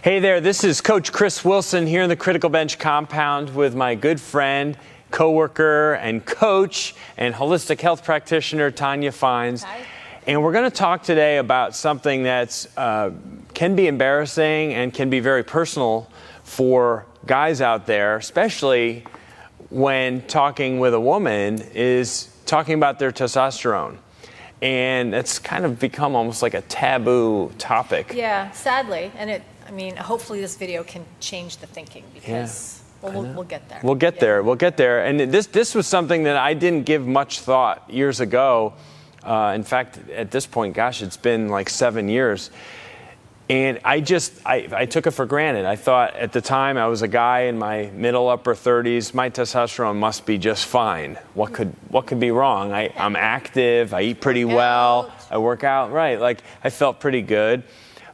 Hey there, this is Coach Chris Wilson here in the Criticalbench compound with my good friend, coworker, and coach, and holistic health practitioner, Tonya Fines. Hi. And we're going to talk today about something that's can be embarrassing and can be very personal for guys out there, especially when talking with a woman, is talking about their testosterone. And it's kind of become almost like a taboo topic. Yeah, sadly. And hopefully this video can change the thinking because we'll get there. We'll get there. We'll get there. And this was something that I didn't give much thought years ago. In fact, at this point, gosh, it's been like 7 years. And I took it for granted. I thought at the time I was a guy in my middle, upper 30s. My testosterone must be just fine. What could be wrong? I'm active. I eat pretty well. I work out. Right. Like I felt pretty good.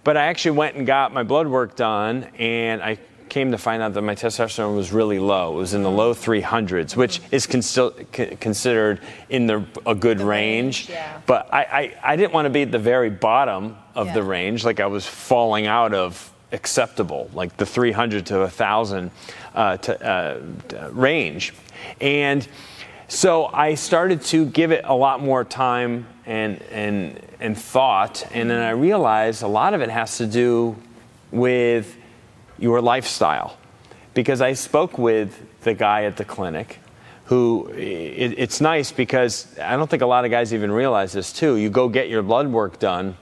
But I actually went and got my blood work done, and I came to find out that my testosterone was really low. It was in the low 300s, which is considered in a good range. Yeah. But I didn't want to be at the very bottom of the range, like I was falling out of acceptable, like the 300 to 1,000 range. And so I started to give it a lot more time and thought, and then I realized a lot of it has to do with your lifestyle. Because I spoke with the guy at the clinic who, it's nice because I don't think a lot of guys even realize this too. You go get your blood work done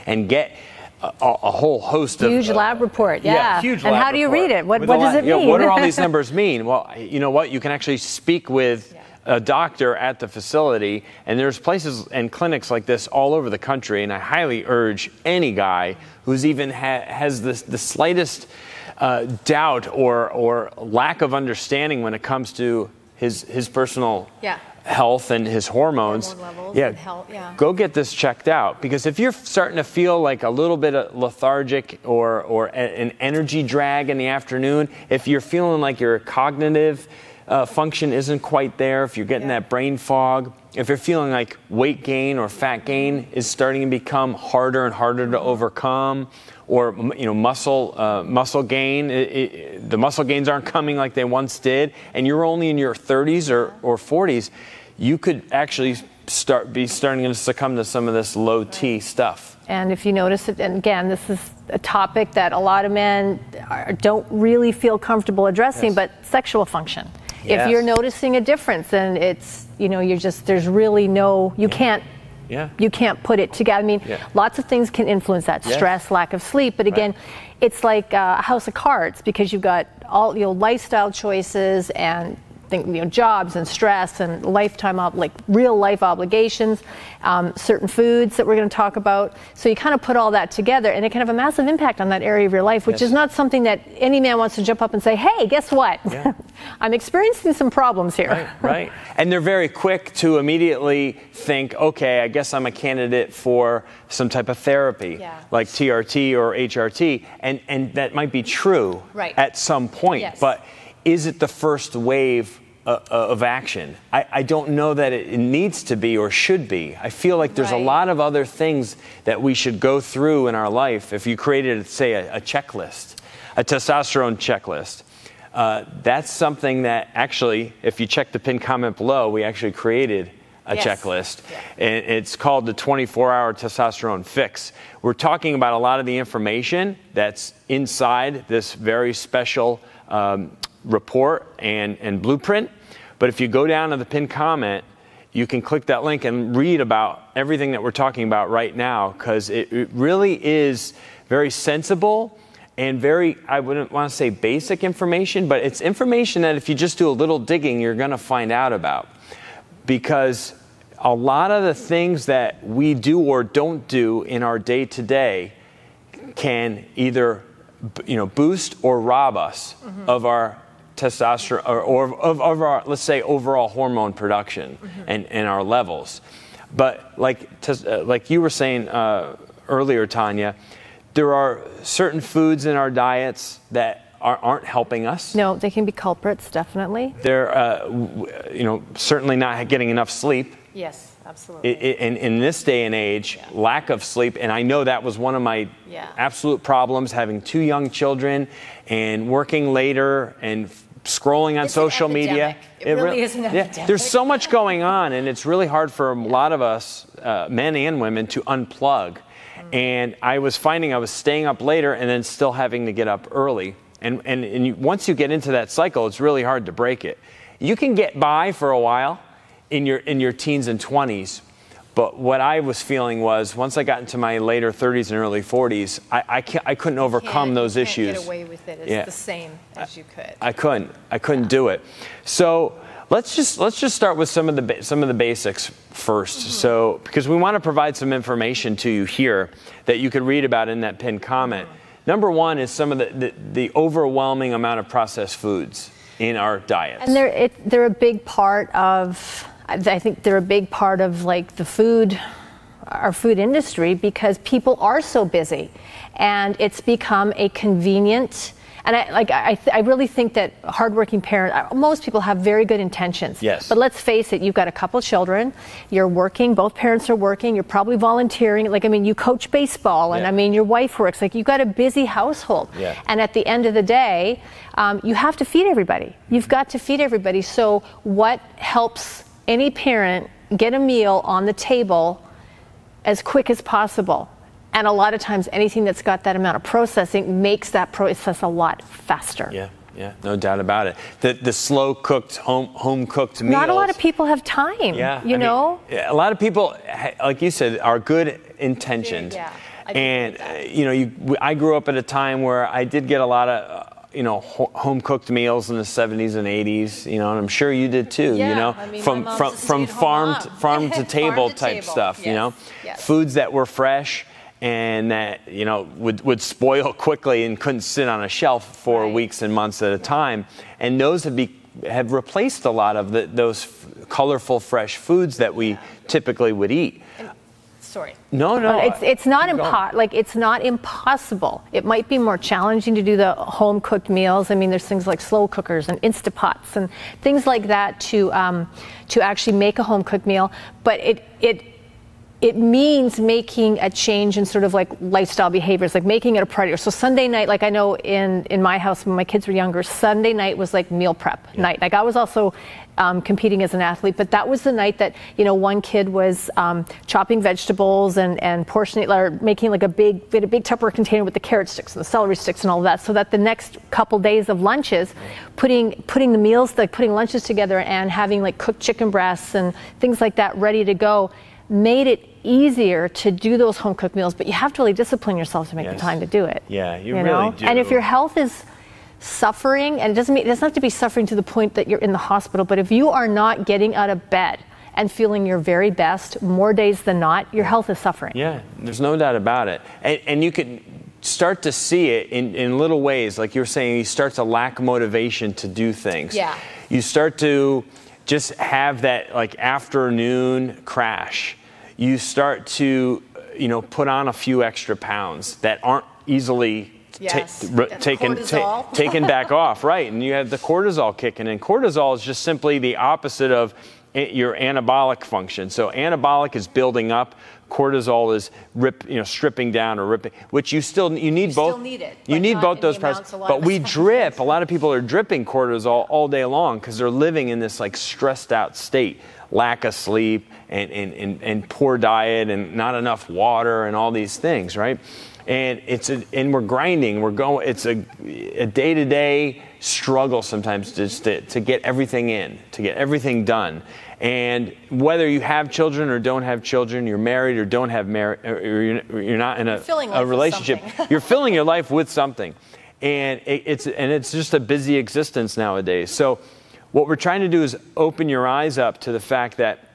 and get a whole host of... Huge lab report, yeah. Huge and lab how do you report. read it? What does it mean? What do all these numbers mean? Well, you know what? You can actually speak with a doctor at the facility, and there's places and clinics like this all over the country, and I highly urge any guy who's even has the slightest doubt or lack of understanding when it comes to his personal health and his hormones, hormone levels, go get this checked out. Because if you're starting to feel like a little bit of lethargic or an energy drag in the afternoon, if you're feeling like your cognitive function isn't quite there, if you're getting that brain fog, if you're feeling like weight gain or fat gain is starting to become harder and harder to overcome, or muscle gain, the muscle gains aren't coming like they once did, and you're only in your 30s or 40s, you could actually be starting to succumb to some of this low T stuff. And if you notice it, and again, this is a topic that a lot of men don't really feel comfortable addressing, but sexual function. If you're noticing a difference, and it's, there's really no, you can't put it together. I mean, lots of things can influence that. Stress, lack of sleep, but again, it's like a house of cards, because you've got all lifestyle choices and jobs and stress and lifetime real life obligations, certain foods that we're going to talk about. So you kind of put all that together, and it can have a massive impact on that area of your life, which is not something that any man wants to jump up and say, "Hey, guess what? I'm experiencing some problems here." Right. And they're very quick to immediately think, "Okay, I guess I'm a candidate for some type of therapy, like TRT or HRT," and that might be true at some point. But is it the first wave of action? I don't know that it needs to be or should be. I feel like there's a lot of other things that we should go through in our life. If you created, say, a checklist, a testosterone checklist, that's something that actually, if you check the pinned comment below, we actually created a checklist. And it's called the 24-hour testosterone fix. We're talking about a lot of the information that's inside this very special report and blueprint. But if you go down to the pinned comment, you can click that link and read about everything that we're talking about right now, because it really is very sensible and very, I wouldn't want to say basic information, but it's information that if you just do a little digging, you're going to find out about. Because a lot of the things that we do or don't do in our day-to-day can either boost or rob us of our testosterone or of our, let's say, overall hormone production and our levels. But like you were saying earlier, Tonya, there are certain foods in our diets that aren't helping us. No, they can be culprits, definitely. They're certainly not getting enough sleep. Yes. Absolutely. And in this day and age, lack of sleep, and I know that was one of my absolute problems, having 2 young children and working later and scrolling on social media. It really is an epidemic. There's so much going on, and it's really hard for a lot of us, men and women, to unplug. And I was finding I was staying up later and then still having to get up early. And once you get into that cycle, it's really hard to break it. You can get by for a while in your teens and 20s, but what I was feeling was once I got into my later 30s and early 40s, I couldn't overcome those issues. You can't get away with it as the same as you could. I couldn't do it. So let's just start with some of the basics first. So because we want to provide some information to you here that you could read about in that pinned comment. Number one is some of the overwhelming amount of processed foods in our diets. And they're a big part of, I think they're a big part of like our food industry, because people are so busy and it's become a convenient, and I really think that hardworking parents, most people have very good intentions. Yes. But let's face it, you've got a couple children, you're working, both parents are working, you're probably volunteering. Like, I mean, you coach baseball, and I mean, your wife works. Like, you've got a busy household. Yeah. And at the end of the day, you have to feed everybody. You've got to feed everybody. So what helps any parent get a meal on the table as quick as possible? And a lot of times, anything that's got that amount of processing makes that process a lot faster. Yeah, no doubt about it. The slow cooked, home cooked meals. Not a lot of people have time. You know, a lot of people, like you said, are good intentioned. Yeah. And I grew up at a time where I did get a lot of home cooked meals in the 70s and 80s. And I'm sure you did too. I mean, from farm to table type stuff. Yes. Foods that were fresh and that would spoil quickly and couldn't sit on a shelf for weeks and months at a time. And those have replaced a lot of those colorful, fresh foods that we typically would eat. Sorry. No. It's not it's not impossible. It might be more challenging to do the home cooked meals. I mean, there's things like slow cookers and Instapots and things like that to actually make a home cooked meal. But it means making a change in sort of like lifestyle behaviors, like making it a priority. So Sunday night, like I know in my house when my kids were younger, Sunday night was like meal prep night. Like I was also competing as an athlete, but that was the night that, one kid was chopping vegetables and portioning, or making like we had a big Tupperware container with the carrot sticks and the celery sticks and all that, so that the next couple days of lunches, putting the meals, like putting lunches together and having like cooked chicken breasts and things like that ready to go, made it easier to do those home cooked meals. But you have to really discipline yourself to make the time to do it. Yeah, you really do. And if your health is suffering, and it doesn't have to be suffering to the point that you're in the hospital, but if you are not getting out of bed and feeling your very best more days than not, your health is suffering. Yeah, there's no doubt about it. And you can start to see it in little ways. Like you were saying, you start to lack motivation to do things. Yeah. You start to just have that like afternoon crash. You start to, put on a few extra pounds that aren't easily taken back off, right? And you have the cortisol kicking in. Cortisol is just simply the opposite of your anabolic function. So anabolic is building up. Cortisol is stripping down or ripping, which you need both. Still need it. You need both those parts. But we drip. A lot of people are dripping cortisol all day long because they're living in this like stressed out state, lack of sleep and poor diet and not enough water and all these things, right? And we're grinding. It's a day-to-day struggle sometimes just to get everything in, to get everything done. And whether you have children or don't have children, you're married or don't have married, or you're not in a relationship, you're filling your life with something. And it's just a busy existence nowadays. So what we're trying to do is open your eyes up to the fact that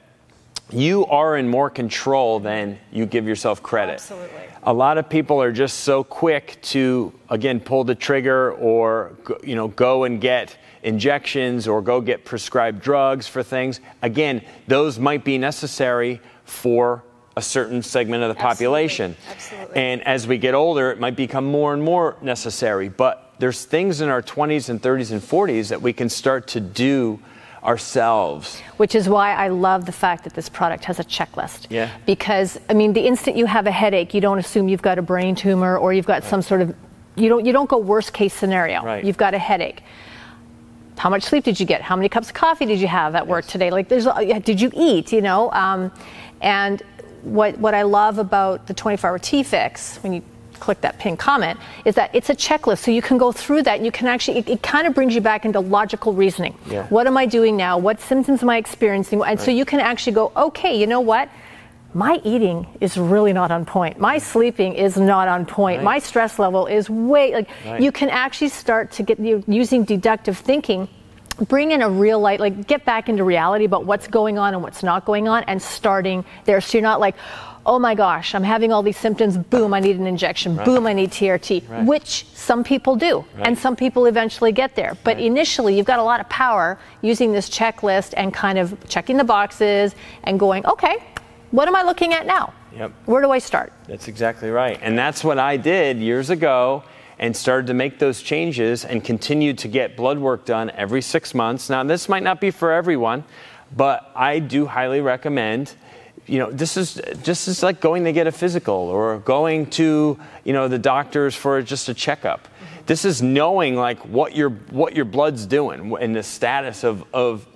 you are in more control than you give yourself credit. Absolutely. A lot of people are just so quick to, again, pull the trigger or, go and get injections or go get prescribed drugs for things. Again, those might be necessary for a certain segment of the population. Absolutely. And as we get older, it might become more and more necessary. But there's things in our 20s and 30s and 40s that we can start to do ourselves. Which is why I love the fact that this product has a checklist. Yeah. Because, I mean, the instant you have a headache, you don't assume you've got a brain tumor or you've got some sort of, you don't go worst case scenario. Right. You've got a headache. How much sleep did you get? How many cups of coffee did you have at work today? Like, did you eat, you know? And what I love about the 24-hour T-Fix, when you click that pinned comment, is that it's a checklist. So you can go through that and you can actually, it kind of brings you back into logical reasoning. Yeah. What am I doing now? What symptoms am I experiencing? And so you can actually go, okay, you know what? My eating is really not on point. My sleeping is not on point. Right. My stress level is you can actually start to get, using deductive thinking, bring in a real light, like get back into reality about what's going on and what's not going on, and starting there. So you're not like, oh my gosh, I'm having all these symptoms, boom, I need an injection, boom, I need TRT, which some people do, and some people eventually get there. But initially, you've got a lot of power using this checklist and kind of checking the boxes and going, okay, what am I looking at now? Yep. Where do I start? That's exactly right. And that's what I did years ago, and started to make those changes and continued to get blood work done every 6 months. Now, this might not be for everyone, but I do highly recommend. You know, this is just as like going to get a physical or going to, you know, the doctors for just a checkup. This is knowing like what your blood's doing and the status of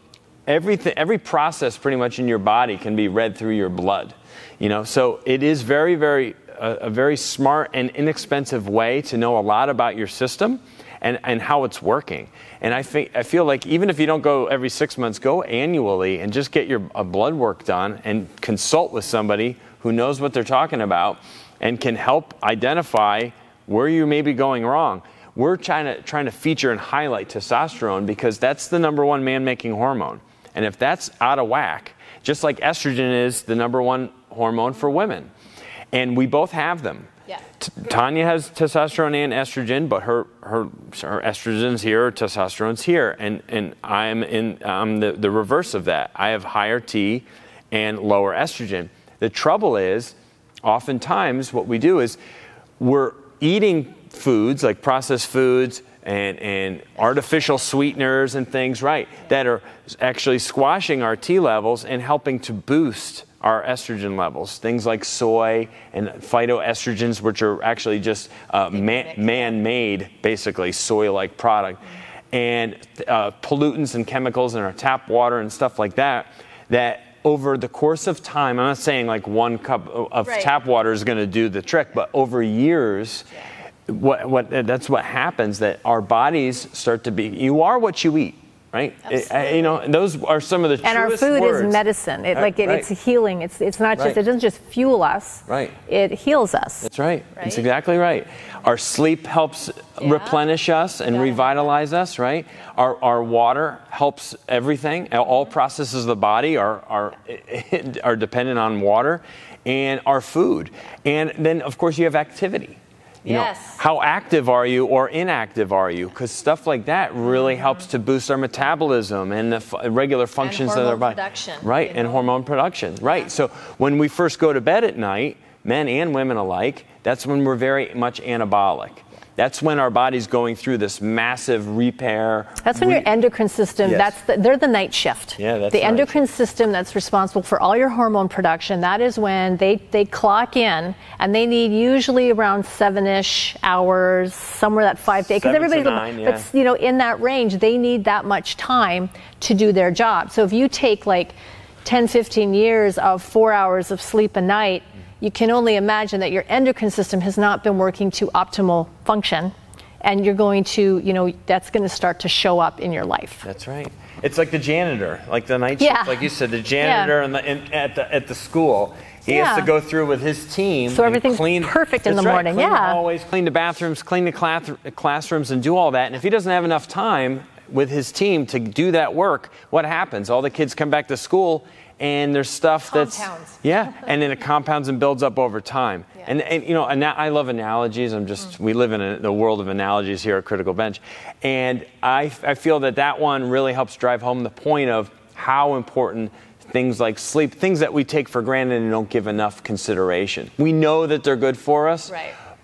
everything. Every process pretty much in your body can be read through your blood. You know, so it is very, very a very smart and inexpensive way to know a lot about your system and how it's working. And I feel like even if you don't go every 6 months, go annually and just get your blood work done and consult with somebody who knows what they're talking about and can help identify where you may be going wrong. We're trying to feature and highlight testosterone because that's the #1 man-making hormone. And if that's out of whack, just like estrogen is the #1 hormone for women, and we both have them. Yeah. Tonya has testosterone and estrogen, but her estrogen's here, her testosterone's here, and I'm the reverse of that. I have higher T and lower estrogen. The trouble is, oftentimes what we do is we're eating foods like processed foods and artificial sweeteners and things, that are actually squashing our T levels and helping to boost our estrogen levels. Things like soy and phytoestrogens, which are actually just man-made, basically, soy-like product. And pollutants and chemicals in our tap water and stuff like that, that over the course of time, I'm not saying like 1 cup of tap water is going to do the trick, but over years, that's what happens, that our bodies start to be, you are what you eat. Right? You know, those are some of the truest words. And our food is medicine. It's healing. It's not just, it doesn't just fuel us. Right. It heals us. That's right. That's exactly right. Our sleep helps replenish us and revitalize us, right? Our water helps everything. All processes of the body are dependent on water, and our food. And then, of course, you have activity. You know, how active are you or inactive are you? Because stuff like that really helps to boost our metabolism and the regular functions of our body. Right, and hormone production. Right. So when we first go to bed at night, men and women alike, that's when we're very much anabolic. That's when our body's going through this massive repair. That's when your endocrine system, they're the night shift. Yeah, that's the endocrine system that's responsible for all your hormone production. That is when they clock in, and they need usually around 7-ish hours, somewhere that 5 days. Because everybody's, but, you know, in that range, they need that much time to do their job. So if you take like 10, 15 years of 4 hours of sleep a night, you can only imagine that your endocrine system has not been working to optimal function, and you're going to, you know, that's going to start to show up in your life. That's right. It's like the janitor, like the night shift, like you said, the janitor at the school. He has to go through with his team, so everything's perfect in the morning. Clean the hallways, clean the bathrooms, clean the classrooms, and do all that. And if he doesn't have enough time with his team to do that work, what happens? All the kids come back to school, and there's stuff that's and then it compounds and builds up over time. And you know, and I love analogies. We live in the world of analogies here at Criticalbench, and I feel that one really helps drive home the point of how important things like sleep, things that we take for granted and don't give enough consideration. We know that they're good for us,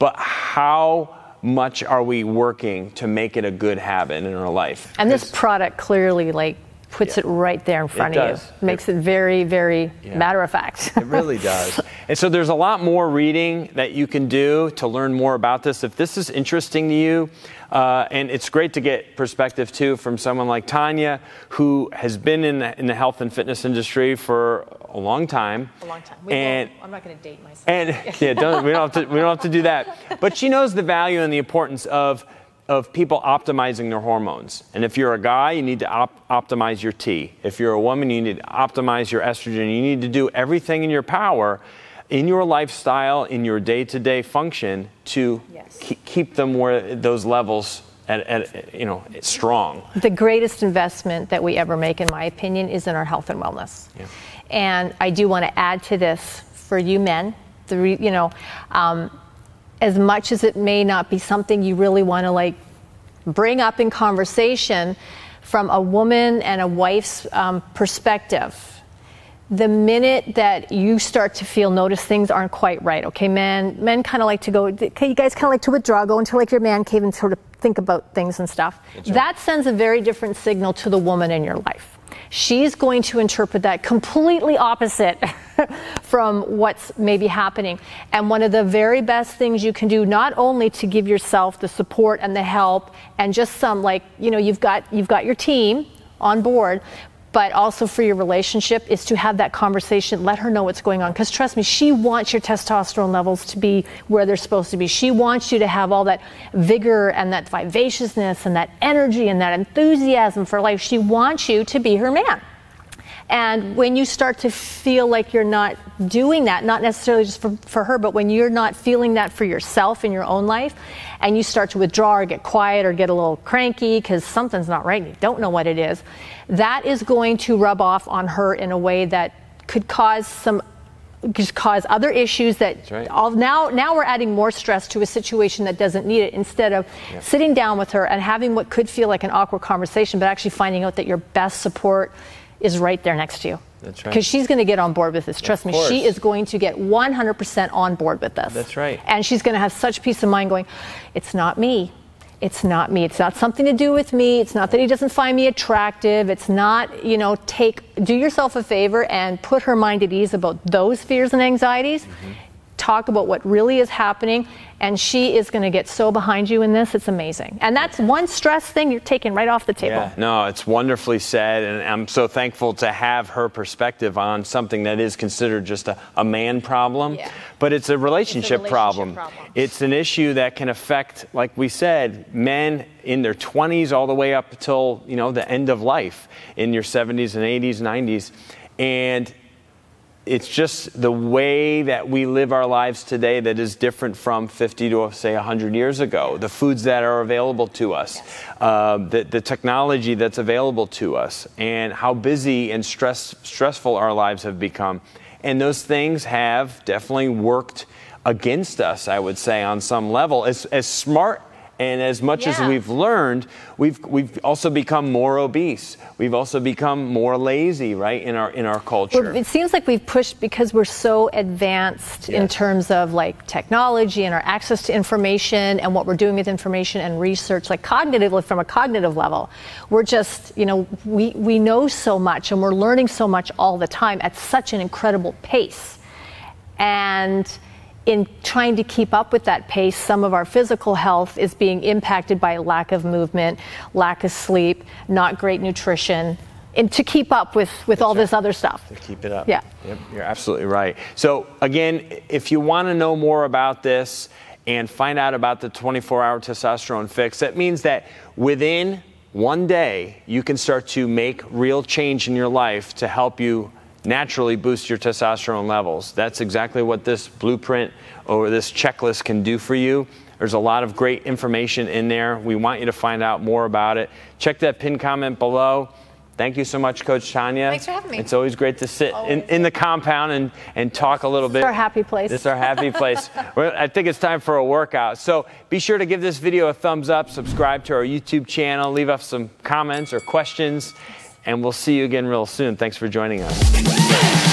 but how much are we working to make it a good habit in our life? And this product clearly, like, puts it right there in front of you. Makes it very, very matter of fact. It really does. And so there's a lot more reading that you can do to learn more about this. If this is interesting to you, and it's great to get perspective too from someone like Tonya, who has been in the health and fitness industry for a long time. A long time. I'm not going to date myself. And we don't have to do that. But she knows the value and the importance of people optimizing their hormones. And if you're a guy, you need to optimize your T. If you're a woman, you need to optimize your estrogen. You need to do everything in your power, in your lifestyle, in your day-to-day function to keep them where those levels at strong. The greatest investment that we ever make, in my opinion, is in our health and wellness. Yeah. And I do want to add to this for you men, as much as it may not be something you really want to bring up in conversation from a woman and a wife's perspective, the minute that you start to notice things aren't quite right, okay, men kind of like to go, okay, you guys kind of like to withdraw, go into your man cave and sort of think about things and stuff. Right. That sends a very different signal to the woman in your life. She's going to interpret that completely opposite from what's maybe happening. And one of the very best things you can do, not only to give yourself the support and the help and just some you've got your team on board, but also for your relationship, is to have that conversation, let her know what's going on. Because trust me, she wants your testosterone levels to be where they're supposed to be. She wants you to have all that vigor and that vivaciousness and that energy and that enthusiasm for life. She wants you to be her man. And when you start to feel like you're not doing that, not necessarily just for her, but when you're not feeling that for yourself in your own life, and you start to withdraw or get quiet or get a little cranky because something's not right and you don't know what it is, that is going to rub off on her in a way that could cause other issues that now we're adding more stress to a situation that doesn't need it, instead of sitting down with her and having what could feel like an awkward conversation, but actually finding out that your best support is right there next to you. That's right. Because she's going to get on board with this. Trust me, she is going to get 100% on board with this. That's right. And she's going to have such peace of mind going, it's not me. It's not me. It's not something to do with me. It's not that he doesn't find me attractive. It's not, do yourself a favor and put her mind at ease about those fears and anxieties. Mm-hmm. Talk about what really is happening, and she is going to get so behind you in this. It's amazing. And that's one stress thing you're taking right off the table. Yeah, no, it's wonderfully said, and I'm so thankful to have her perspective on something that is considered just a man problem, but it's a relationship problem. It's an issue that can affect, like we said, men in their 20s all the way up until, the end of life, in your 70s and 80s, 90s. And it's just the way that we live our lives today that is different from 50 to, say, 100 years ago. The foods that are available to us, the technology that's available to us, and how busy and stressful our lives have become. And those things have definitely worked against us, I would say, on some level. As smart and as much as we've learned, we've also become more obese. We've also become more lazy, right, in our culture. Well, it seems like we've pushed, because we're so advanced in terms of technology and our access to information and what we're doing with information and research, cognitively, from a cognitive level. We're just, we know so much and we're learning so much all the time at such an incredible pace. And in trying to keep up with that pace, some of our physical health is being impacted by lack of movement, lack of sleep, not great nutrition, and to keep up with all this other stuff. To keep it up. Yeah. Yep, you're absolutely right. So again, if you want to know more about this and find out about the 24-hour testosterone fix, that means that within one day, you can start to make real change in your life to help you naturally boost your testosterone levels. That's exactly what this blueprint or this checklist can do for you. There's a lot of great information in there. We want you to find out more about it. Check that pinned comment below. Thank you so much, Coach Tonya. Thanks for having me. It's always great to sit in the compound and talk a little bit. It's our happy place. It's our happy place. I think it's time for a workout. So be sure to give this video a thumbs up, subscribe to our YouTube channel, leave us some comments or questions, and we'll see you again real soon. Thanks for joining us.